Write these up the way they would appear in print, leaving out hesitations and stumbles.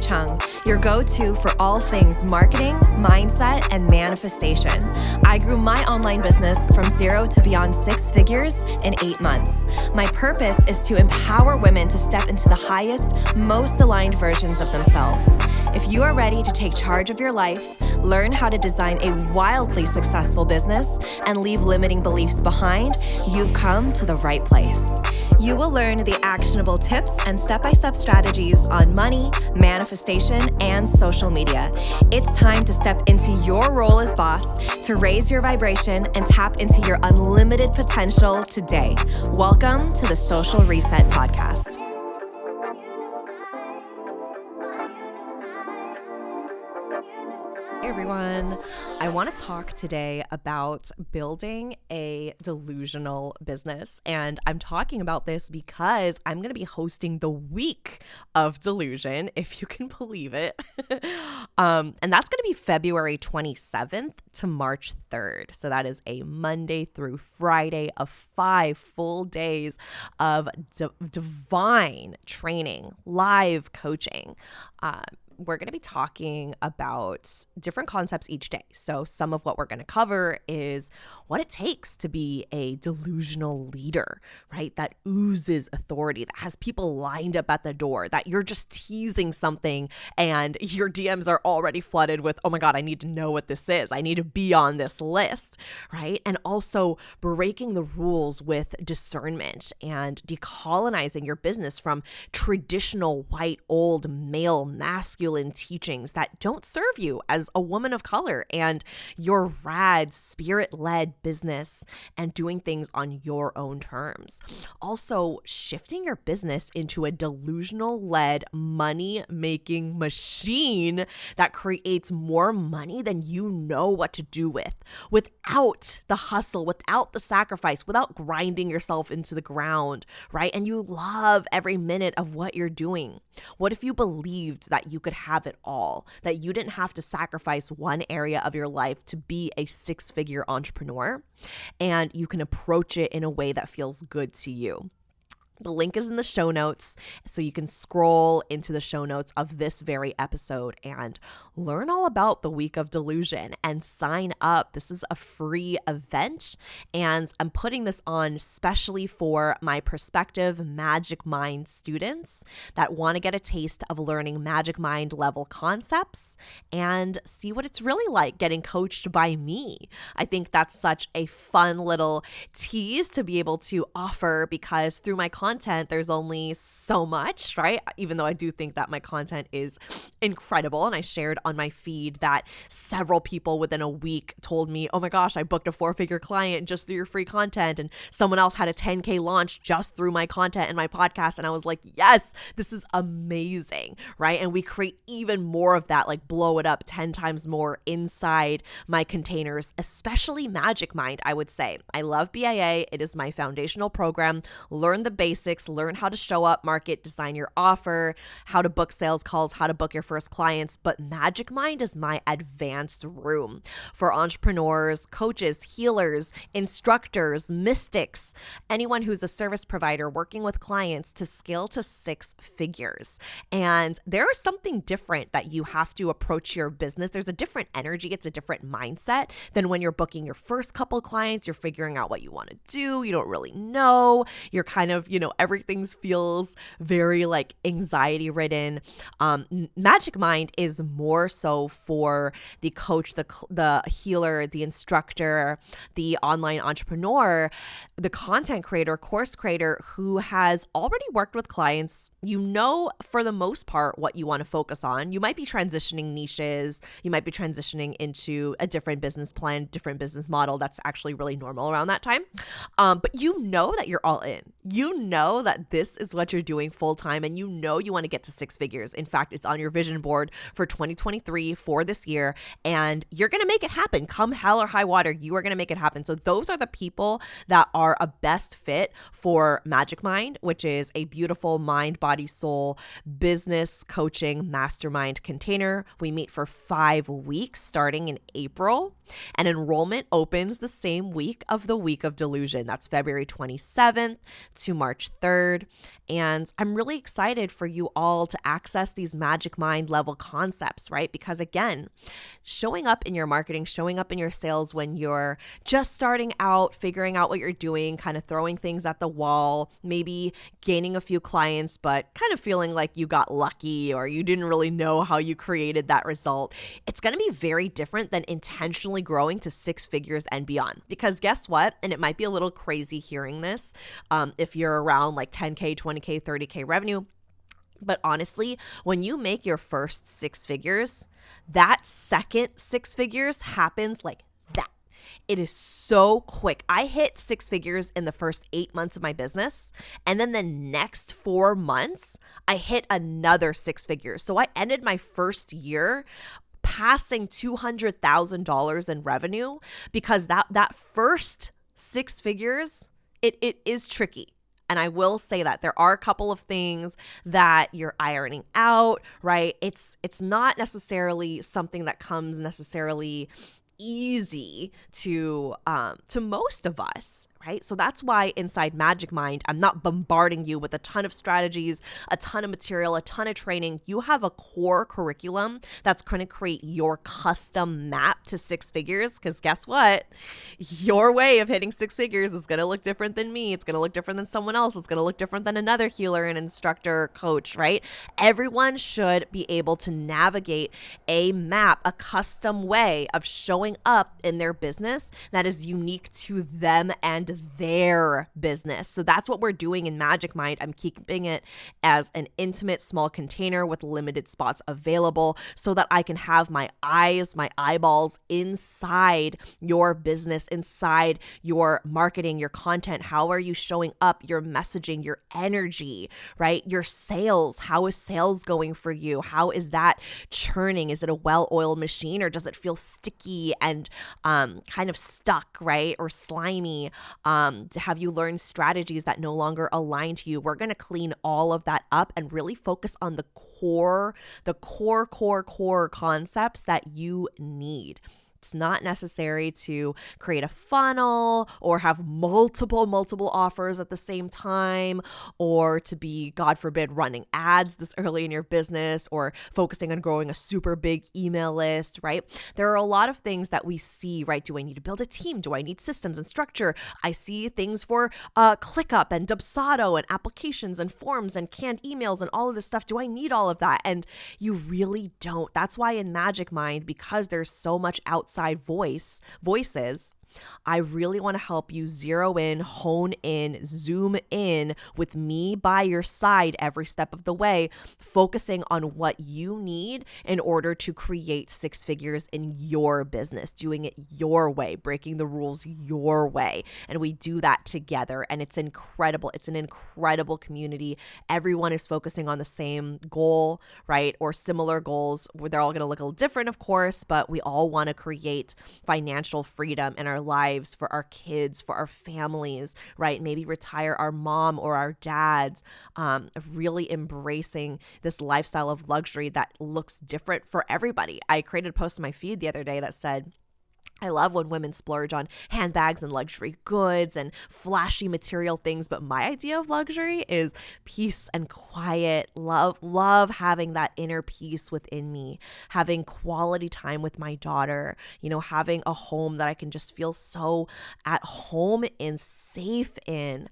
Chung, your go-to for all things marketing, mindset, and manifestation. I grew my online business from 0 to beyond 6 figures in 8 months. My purpose is to empower women to step into the highest, most aligned versions of themselves. If you are ready to take charge of your life, learn how to design a wildly successful business, and leave limiting beliefs behind, you've come to the right place. You will learn the actionable tips and step-by-step strategies on money, manifestation, and social media. It's time to step into your role as boss, to raise your vibration and tap into your unlimited potential today. Welcome to the Social Reset Podcast. Hey everyone, I want to talk today about building a delusional business, and I'm talking about this because I'm going to be hosting the week of Delusion, if you can believe it, and that's going to be February 27th to March 3rd, so that is a Monday through Friday of 5 full days of divine training, live coaching. We're going to be talking about different concepts each day. So some of what we're going to cover is what it takes to be a delusional leader, right? That oozes authority, that has people lined up at the door, that you're just teasing something and your DMs are already flooded with, oh my God, I need to know what this is. I need to be on this list, right? And also breaking the rules with discernment and decolonizing your business from traditional white, old, male, masculine teachings that don't serve you as a woman of color and your rad spirit-led business and doing things on your own terms. Also, shifting your business into a delusional-led money-making machine that creates more money than you know what to do with, without the hustle, without the sacrifice, without grinding yourself into the ground, right? And you love every minute of what you're doing. What if you believed that you could have it all, that you didn't have to sacrifice one area of your life to be a 6-figure entrepreneur, and you can approach it in a way that feels good to you? The link is in the show notes, so you can scroll into the show notes of this very episode and learn all about the week of Delusion and sign up. This is a free event, and I'm putting this on especially for my prospective Magic Mind students that want to get a taste of learning Magic Mind level concepts and see what it's really like getting coached by me. I think that's such a fun little tease to be able to offer, because through my content, there's only so much, right? Even though I do think that my content is incredible, and I shared on my feed that several people within a week told me, oh my gosh, I booked a 4-figure client just through your free content, and someone else had a 10K launch just through my content and my podcast. And I was like, yes, this is amazing, right? And we create even more of that, like blow it up 10 times more inside my containers, especially Magic Mind, I would say. I love BIA. It is my foundational program. Learn the basics, learn how to show up, market, design your offer, how to book sales calls, how to book your first clients. But Magic Mind is my advanced room for entrepreneurs, coaches, healers, instructors, mystics, anyone who's a service provider working with clients to scale to 6 figures. And there is something different that you have to approach your business. There's a different energy. It's a different mindset than when you're booking your first couple clients. You're figuring out what you want to do. You don't really know. You're kind of, everything feels very like anxiety ridden. Magic Mind is more so for the coach, the healer, the instructor, the online entrepreneur, the content creator, course creator who has already worked with clients. For the most part, what you want to focus on. You might be transitioning niches. You might be transitioning into a different business plan, different business model. That's actually really normal around that time. But you know that you're all in. You know that this is what you're doing full time, and you want to get to 6 figures. In fact, it's on your vision board for 2023 for this year, and you're going to make it happen. Come hell or high water, you are going to make it happen. So those are the people that are a best fit for Magic Mind, which is a beautiful mind, body, soul business coaching mastermind container. We meet for 5 weeks starting in April, and enrollment opens the same week of the week of Delusion. That's February 27th to March March 3rd. And I'm really excited for you all to access these magic mind level concepts, right? Because again, showing up in your marketing, showing up in your sales when you're just starting out, figuring out what you're doing, kind of throwing things at the wall, maybe gaining a few clients, but kind of feeling like you got lucky or you didn't really know how you created that result. It's going to be very different than intentionally growing to six figures and beyond. Because guess what? And it might be a little crazy hearing this if you're around like 10K, 20K, 30K revenue. But honestly, when you make your first six figures, that second six figures happens like that. It is so quick. I hit six figures in the first 8 months of my business. And then the next 4 months, I hit another six figures. So I ended my first year passing $200,000 in revenue because that first six figures, it is tricky. And I will say that there are a couple of things that you're ironing out, right? It's not necessarily something that comes necessarily easy to most of us, right? So that's why inside Magic Mind, I'm not bombarding you with a ton of strategies, a ton of material, a ton of training. You have a core curriculum that's going to create your custom map to six figures. Because guess what? Your way of hitting six figures is going to look different than me. It's going to look different than someone else. It's going to look different than another healer, an instructor, coach, right? Everyone should be able to navigate a map, a custom way of showing up in their business that is unique to them and their business. So that's what we're doing in Magic Mind. I'm keeping it as an intimate small container with limited spots available so that I can have my eyes, my eyeballs inside your business, inside your marketing, your content. How are you showing up? Your messaging, your energy, right? Your sales. How is sales going for you? How is that churning? Is it a well-oiled machine or does it feel sticky and kind of stuck, right? Or slimy? Have you learned strategies that no longer align to you? We're going to clean all of that up and really focus on the core concepts that you need. It's not necessary to create a funnel or have multiple offers at the same time, or to be, God forbid, running ads this early in your business or focusing on growing a super big email list, right? There are a lot of things that we see, right? Do I need to build a team? Do I need systems and structure? I see things for ClickUp and Dubsado and applications and forms and canned emails and all of this stuff. Do I need all of that? And you really don't. That's why in Magic Mind, because there's so much outside voices, I really want to help you zero in, hone in, zoom in with me by your side every step of the way, focusing on what you need in order to create six figures in your business, doing it your way, breaking the rules your way. And we do that together. And it's incredible. It's an incredible community. Everyone is focusing on the same goal, right? Or similar goals. They're all going to look a little different, of course, but we all want to create financial freedom in our lives, for our kids, for our families, right? Maybe retire our mom or our dads, really embracing this lifestyle of luxury that looks different for everybody. I created a post on my feed the other day that said, I love when women splurge on handbags and luxury goods and flashy material things, but my idea of luxury is peace and quiet, love having that inner peace within me, having quality time with my daughter, having a home that I can just feel so at home and safe in,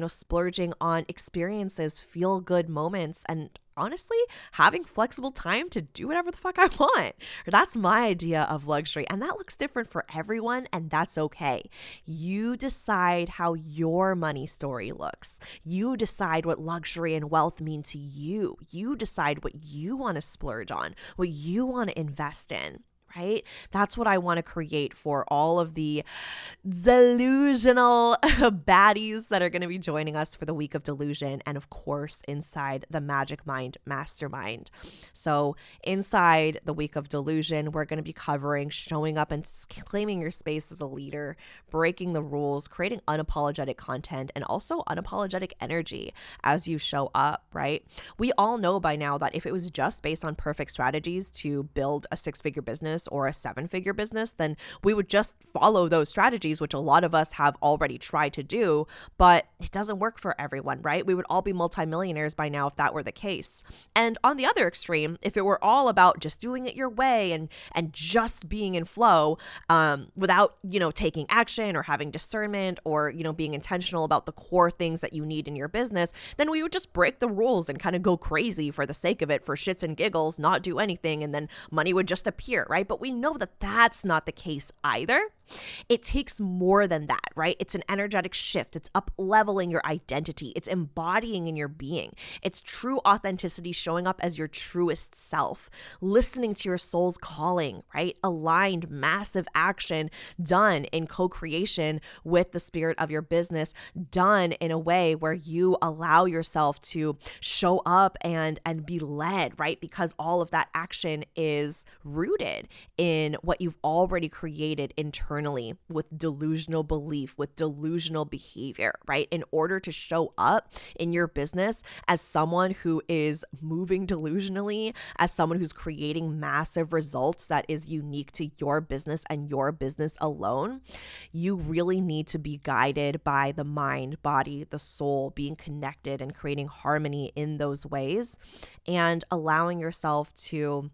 splurging on experiences, feel good moments, and honestly, having flexible time to do whatever the fuck I want. That's my idea of luxury. And that looks different for everyone, and that's okay. You decide how your money story looks. You decide what luxury and wealth mean to you. You decide what you want to splurge on, what you want to invest in. Right? That's what I want to create for all of the delusional baddies that are going to be joining us for the week of Delusion, and of course inside the Magic Mind Mastermind. So inside the week of Delusion, we're going to be covering showing up and claiming your space as a leader, breaking the rules, creating unapologetic content, and also unapologetic energy as you show up, right? We all know by now that if it was just based on perfect strategies to build a six-figure business business or a 7-figure business, then we would just follow those strategies, which a lot of us have already tried to do, but it doesn't work for everyone, right? We would all be multimillionaires by now if that were the case. And on the other extreme, if it were all about just doing it your way and just being in flow, without, taking action or having discernment or, being intentional about the core things that you need in your business, then we would just break the rules and kind of go crazy for the sake of it, for shits and giggles, not do anything, and then money would just appear, right? But we know that that's not the case either. It takes more than that, right? It's an energetic shift. It's up leveling your identity. It's embodying in your being. It's true authenticity, showing up as your truest self, listening to your soul's calling, right? Aligned, massive action done in co-creation with the spirit of your business, done in a way where you allow yourself to show up and be led, right? Because all of that action is rooted in what you've already created internally with delusional belief, with delusional behavior, right? In order to show up in your business as someone who is moving delusionally, as someone who's creating massive results that is unique to your business and your business alone, you really need to be guided by the mind, body, the soul, being connected and creating harmony in those ways, and allowing yourself to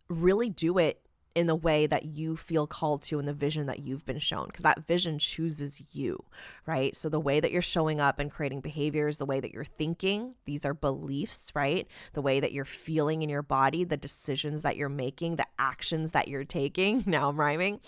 really do it in the way that you feel called to and the vision that you've been shown, because that vision chooses you, right? So the way that you're showing up and creating behaviors, the way that you're thinking, these are beliefs, right? The way that you're feeling in your body, the decisions that you're making, the actions that you're taking. Now I'm rhyming.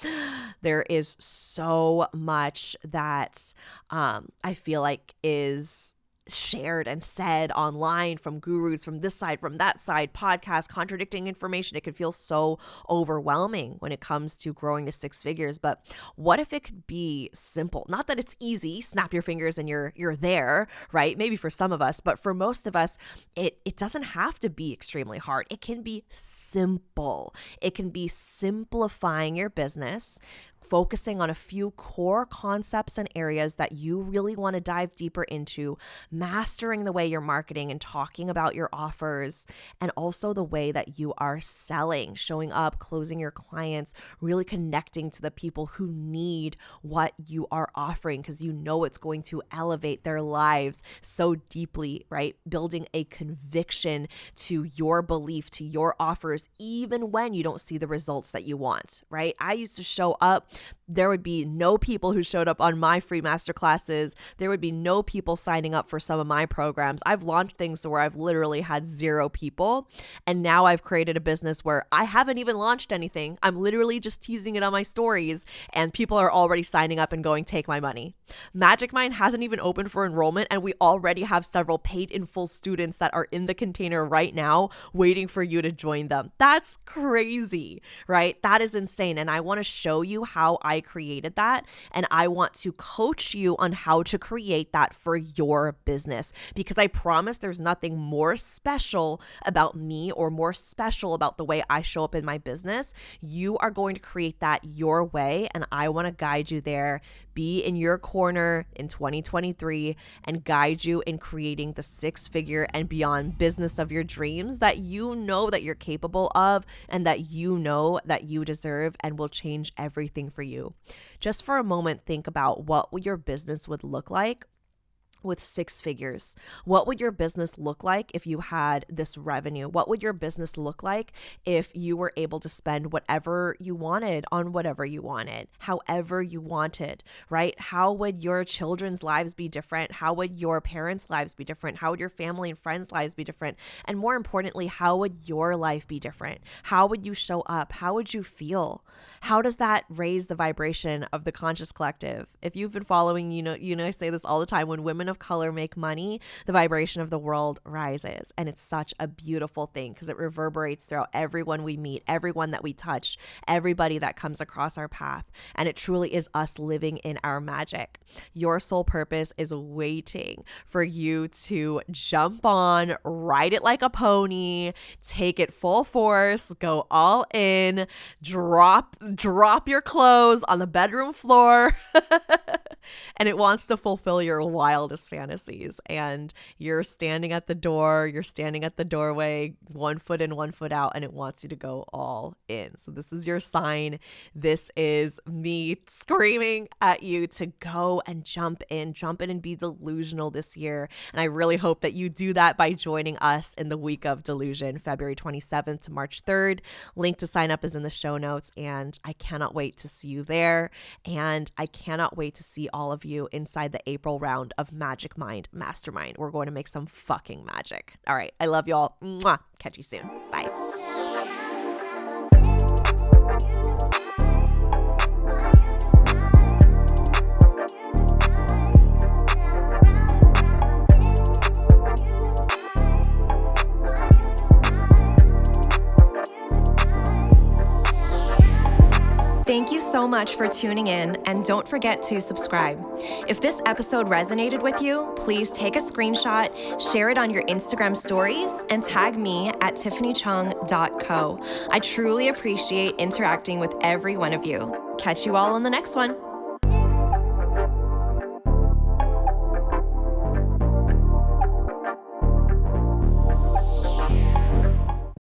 There is so much that I feel like is shared and said online from gurus from this side, from that side, podcasts, contradicting information. It could feel so overwhelming when it comes to growing to 6 figures. But what if it could be simple? Not that it's easy, snap your fingers and you're there, right? Maybe for some of us, but for most of us, it doesn't have to be extremely hard. It can be simple. It can be simplifying your business, focusing on a few core concepts and areas that you really want to dive deeper into, mastering the way you're marketing and talking about your offers, and also the way that you are selling, showing up, closing your clients, really connecting to the people who need what you are offering, because you know it's going to elevate their lives so deeply, right? Building a conviction to your belief, to your offers, even when you don't see the results that you want, right? I used to show up. There would be no people who showed up on my free masterclasses. There would be no people signing up for some of my programs. I've launched things where I've literally had 0 people. And now I've created a business where I haven't even launched anything. I'm literally just teasing it on my stories and people are already signing up and going, take my money. Magic Mind hasn't even opened for enrollment and we already have several paid in full students that are in the container right now waiting for you to join them. That's crazy, right? That is insane. And I want to show you how I created that. And I want to coach you on how to create that for your business, because I promise there's nothing more special about me or more special about the way I show up in my business. You are going to create that your way. And I want to guide you there, be in your corner in 2023 and guide you in creating the 6-figure and beyond business of your dreams that you know that you're capable of and that you know that you deserve and will change everything for you. Just for a moment, think about what your business would look like with 6 figures. What would your business look like if you had this revenue? What would your business look like if you were able to spend whatever you wanted on whatever you wanted, however you wanted, right? How would your children's lives be different? How would your parents' lives be different? How would your family and friends' lives be different? And more importantly, how would your life be different? How would you show up? How would you feel? How does that raise the vibration of the conscious collective? If you've been following, you know, I say this all the time, when women of color make money, the vibration of the world rises. And it's such a beautiful thing because it reverberates throughout everyone we meet, everyone that we touch, everybody that comes across our path. And it truly is us living in our magic. Your soul purpose is waiting for you to jump on, ride it like a pony, take it full force, go all in, drop your clothes on the bedroom floor. And it wants to fulfill your wildest wildest fantasies. And you're standing at the door, you're standing at the doorway, 1 foot in, 1 foot out, and it wants you to go all in. So this is your sign. This is me screaming at you to go and jump in and be delusional this year. And I really hope that you do that by joining us in the week of Delusion, February 27th to March 3rd. Link to sign up is in the show notes, and I cannot wait to see you there. And I cannot wait to see all of you inside the April round of Magic Mind Mastermind. We're going to make some fucking magic. All right. I love you all. Mwah. Catch you soon. Bye. Thank you so much for tuning in, and don't forget to subscribe. If this episode resonated with you, please take a screenshot, share it on your Instagram stories, and tag me at tiffanychung.co. I truly appreciate interacting with every one of you. Catch you all on the next one.